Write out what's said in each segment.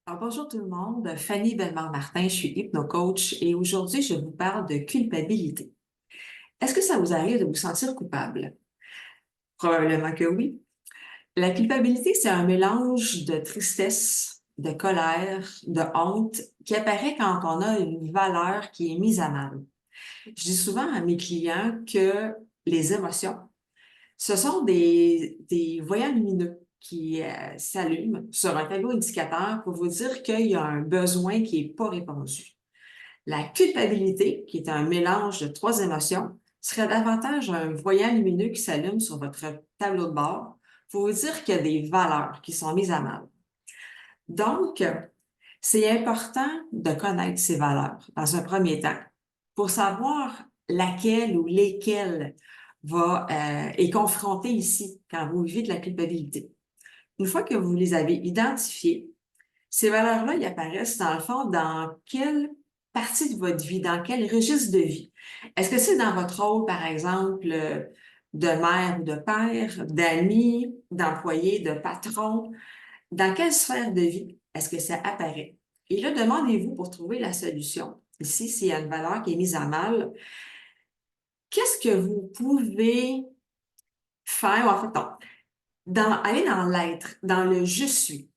Alors, bonjour tout le monde, Fanny Bellemare-Martin, je suis hypnocoach et aujourd'hui, je vous parle de culpabilité. Est-ce que ça vous arrive de vous sentir coupable? Probablement que oui. La culpabilité, c'est un mélange de tristesse, de colère, de honte qui apparaît quand on a une valeur qui est mise à mal. Je dis souvent à mes clients que les émotions, ce sont des voyants lumineux qui s'allument sur un tableau indicateur pour vous dire qu'il y a un besoin qui n'est pas répondu. La culpabilité, qui est un mélange de trois émotions, serait davantage un voyant lumineux qui s'allume sur votre tableau de bord pour vous dire qu'il y a des valeurs qui sont mises à mal. Donc, c'est important de connaître ces valeurs dans un premier temps pour savoir laquelle ou lesquelles est confrontée ici quand vous vivez de la culpabilité. Une fois que vous les avez identifiées, ces valeurs-là, ils apparaissent dans le fond dans quelle partie de votre vie, dans quel registre de vie. Est-ce que c'est dans votre rôle, par exemple, de mère ou de père, d'ami, d'employé, de patron? Dans quelle sphère de vie est-ce que ça apparaît? Et là, demandez-vous pour trouver la solution. Ici, s'il y a une valeur qui est mise à mal, qu'est-ce que vous pouvez faire? En fait, non, aller dans l'être, dans le je suis.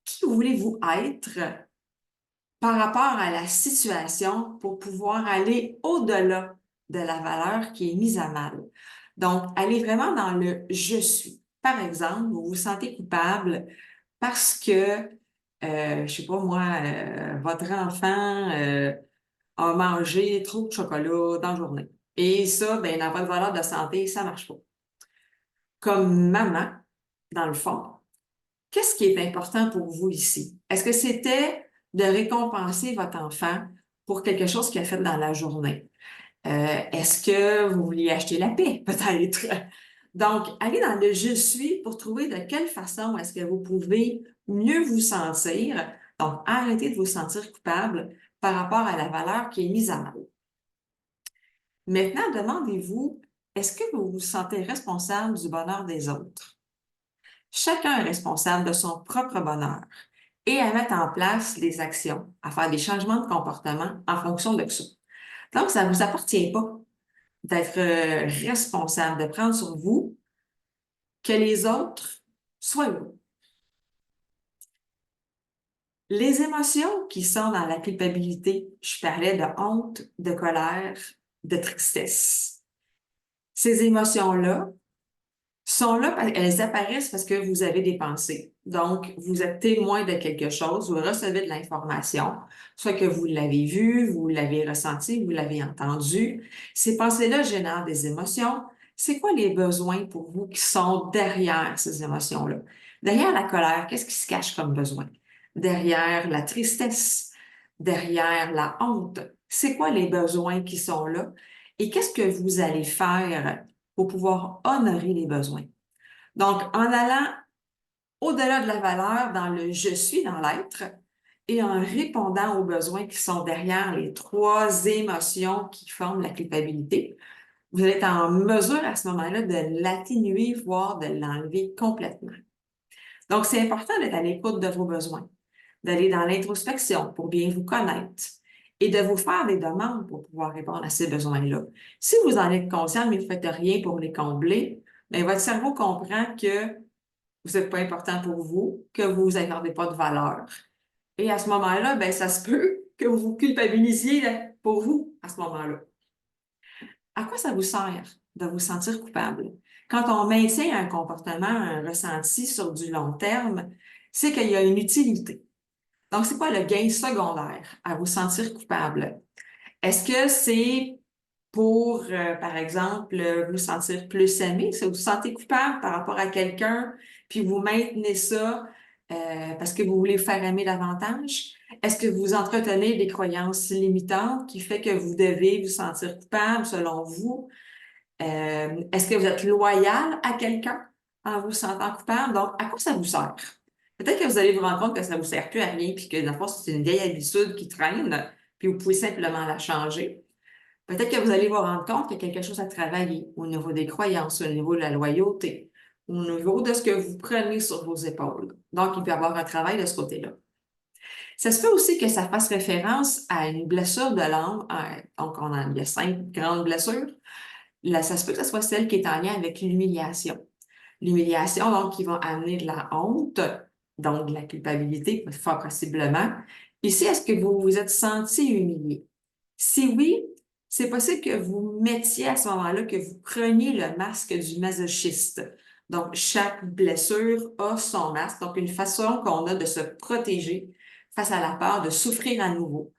Qui voulez-vous être par rapport à la situation pour pouvoir aller au-delà de la valeur qui est mise à mal? Donc, allez vraiment dans le je suis. Par exemple, vous vous sentez coupable parce que, je sais pas moi, votre enfant a mangé trop de chocolat dans la journée. Et ça, ben, dans votre valeur de santé, ça marche pas. Comme maman, dans le fond, qu'est-ce qui est important pour vous ici? Est-ce que c'était de récompenser votre enfant pour quelque chose qu'il a fait dans la journée? Est-ce que vous vouliez acheter la paix, peut-être? Donc, allez dans le je suis pour trouver de quelle façon est-ce que vous pouvez mieux vous sentir. Donc, arrêtez de vous sentir coupable par rapport à la valeur qui est mise à mal. Maintenant, demandez-vous, est-ce que vous vous sentez responsable du bonheur des autres? Chacun est responsable de son propre bonheur et à mettre en place des actions, à faire des changements de comportement en fonction de ça. Donc, ça ne vous appartient pas d'être responsable, de prendre sur vous que les autres soient heureux. Les émotions qui sont dans la culpabilité, je parlais de honte, de colère, de tristesse. Ces émotions-là sont là, elles apparaissent parce que vous avez des pensées. Donc, vous êtes témoin de quelque chose, vous recevez de l'information, soit que vous l'avez vu, vous l'avez ressenti, vous l'avez entendu. Ces pensées-là génèrent des émotions. C'est quoi les besoins pour vous qui sont derrière ces émotions-là? Derrière la colère, qu'est-ce qui se cache comme besoin? Derrière la tristesse, derrière la honte, c'est quoi les besoins qui sont là? Et qu'est-ce que vous allez faire pour pouvoir honorer les besoins? Donc, en allant au-delà de la valeur dans le je suis, dans l'être, et en répondant aux besoins qui sont derrière les trois émotions qui forment la culpabilité, vous allez être en mesure à ce moment-là de l'atténuer, voire de l'enlever complètement. Donc, c'est important d'être à l'écoute de vos besoins, d'aller dans l'introspection pour bien vous connaître et de vous faire des demandes pour pouvoir répondre à ces besoins-là. Si vous en êtes conscient, mais vous ne faites rien pour les combler, bien, votre cerveau comprend que vous n'êtes pas important pour vous, que vous n'accordez pas de valeur. Et à ce moment-là, ben, ça se peut que vous vous culpabilisiez pour vous à ce moment-là. À quoi ça vous sert de vous sentir coupable? Quand on maintient un comportement, un ressenti sur du long terme, c'est qu'il y a une utilité. Donc, c'est quoi le gain secondaire à vous sentir coupable? Est-ce que c'est pour, par exemple, vous sentir plus aimé? Si vous vous sentez coupable par rapport à quelqu'un, puis vous maintenez ça parce que vous voulez vous faire aimer davantage? Est-ce que vous entretenez des croyances limitantes qui fait que vous devez vous sentir coupable selon vous? Est-ce que vous êtes loyal à quelqu'un en vous sentant coupable? Donc, à quoi ça vous sert? Peut-être que vous allez vous rendre compte que ça ne vous sert plus à rien, puis que dans le fond, c'est une vieille habitude qui traîne, puis vous pouvez simplement la changer. Peut-être que vous allez vous rendre compte qu'il y a quelque chose à travailler au niveau des croyances, au niveau de la loyauté, au niveau de ce que vous prenez sur vos épaules. Donc, il peut y avoir un travail de ce côté-là. Ça se peut aussi que ça fasse référence à une blessure de l'âme. Donc, il y a 5 grandes blessures. Là, ça se peut que ce soit celle qui est en lien avec l'humiliation. L'humiliation, donc, qui va amener de la honte, donc de la culpabilité, fort possiblement. Ici, est-ce que vous vous êtes senti humilié? Si oui, c'est possible que vous mettiez à ce moment-là, que vous preniez le masque du masochiste. Donc, chaque blessure a son masque, donc une façon qu'on a de se protéger face à la peur de souffrir à nouveau.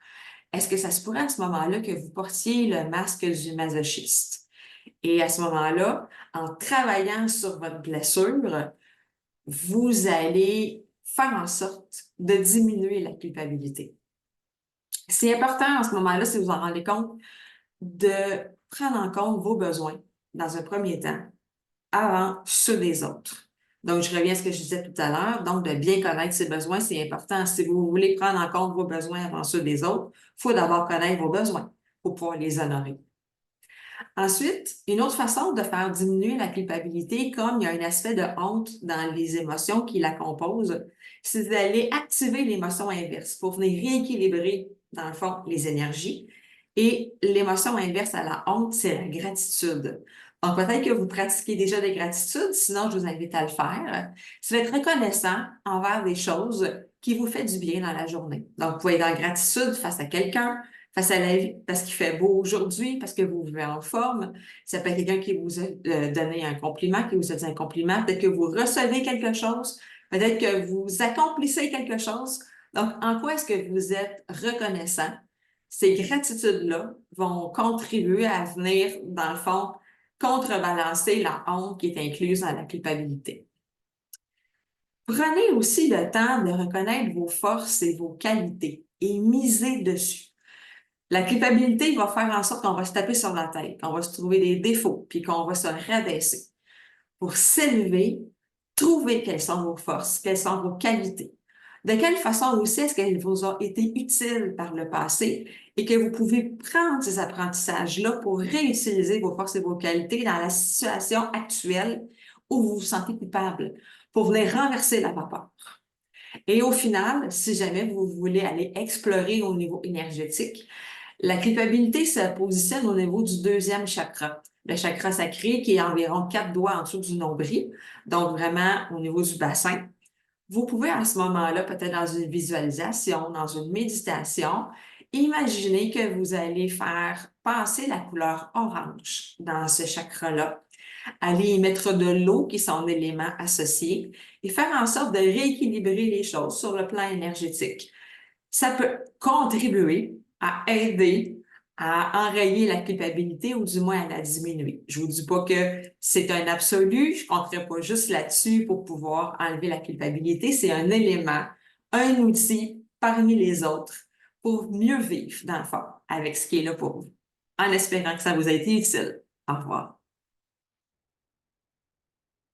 Est-ce que ça se pourrait à ce moment-là que vous portiez le masque du masochiste? Et à ce moment-là, en travaillant sur votre blessure, vous allez faire en sorte de diminuer la culpabilité. C'est important en ce moment-là, si vous en rendez compte, de prendre en compte vos besoins dans un premier temps avant ceux des autres. Donc, je reviens à ce que je disais tout à l'heure. Donc, de bien connaître ses besoins, c'est important. Si vous voulez prendre en compte vos besoins avant ceux des autres, il faut d'abord connaître vos besoins pour pouvoir les honorer. Ensuite, une autre façon de faire diminuer la culpabilité, comme il y a un aspect de honte dans les émotions qui la composent, c'est d'aller activer l'émotion inverse pour venir rééquilibrer, dans le fond, les énergies. Et l'émotion inverse à la honte, c'est la gratitude. Donc, peut-être que vous pratiquez déjà des gratitudes, sinon je vous invite à le faire. C'est d'être reconnaissant envers des choses qui vous font du bien dans la journée. Donc, vous pouvez être en gratitude face à quelqu'un, face à la vie, parce qu'il fait beau aujourd'hui, parce que vous vivez en forme. Ça peut être quelqu'un qui vous a donné un compliment, qui vous a dit un compliment. Peut-être que vous recevez quelque chose. Peut-être que vous accomplissez quelque chose. Donc, en quoi est-ce que vous êtes reconnaissant? Ces gratitudes-là vont contribuer à venir, dans le fond, contrebalancer la honte qui est incluse dans la culpabilité. Prenez aussi le temps de reconnaître vos forces et vos qualités et misez dessus. La culpabilité va faire en sorte qu'on va se taper sur la tête, qu'on va se trouver des défauts, puis qu'on va se rabaisser. Pour s'élever, trouvez quelles sont vos forces, quelles sont vos qualités. De quelle façon aussi est-ce qu'elles vous ont été utiles par le passé et que vous pouvez prendre ces apprentissages-là pour réutiliser vos forces et vos qualités dans la situation actuelle où vous vous sentez coupable, pour venir renverser la vapeur. Et au final, si jamais vous voulez aller explorer au niveau énergétique, la culpabilité se positionne au niveau du deuxième chakra, le chakra sacré qui est environ 4 doigts en dessous du nombril, donc vraiment au niveau du bassin. Vous pouvez à ce moment-là, peut-être dans une visualisation, dans une méditation, imaginer que vous allez faire passer la couleur orange dans ce chakra-là. Allez y mettre de l'eau qui est son élément associé et faire en sorte de rééquilibrer les choses sur le plan énergétique. Ça peut contribuer à aider à enrayer la culpabilité ou du moins à la diminuer. Je vous dis pas que c'est un absolu, je compterai pas juste là-dessus pour pouvoir enlever la culpabilité. C'est un élément, un outil parmi les autres pour mieux vivre dans le fond avec ce qui est là pour vous. En espérant que ça vous a été utile. Au revoir.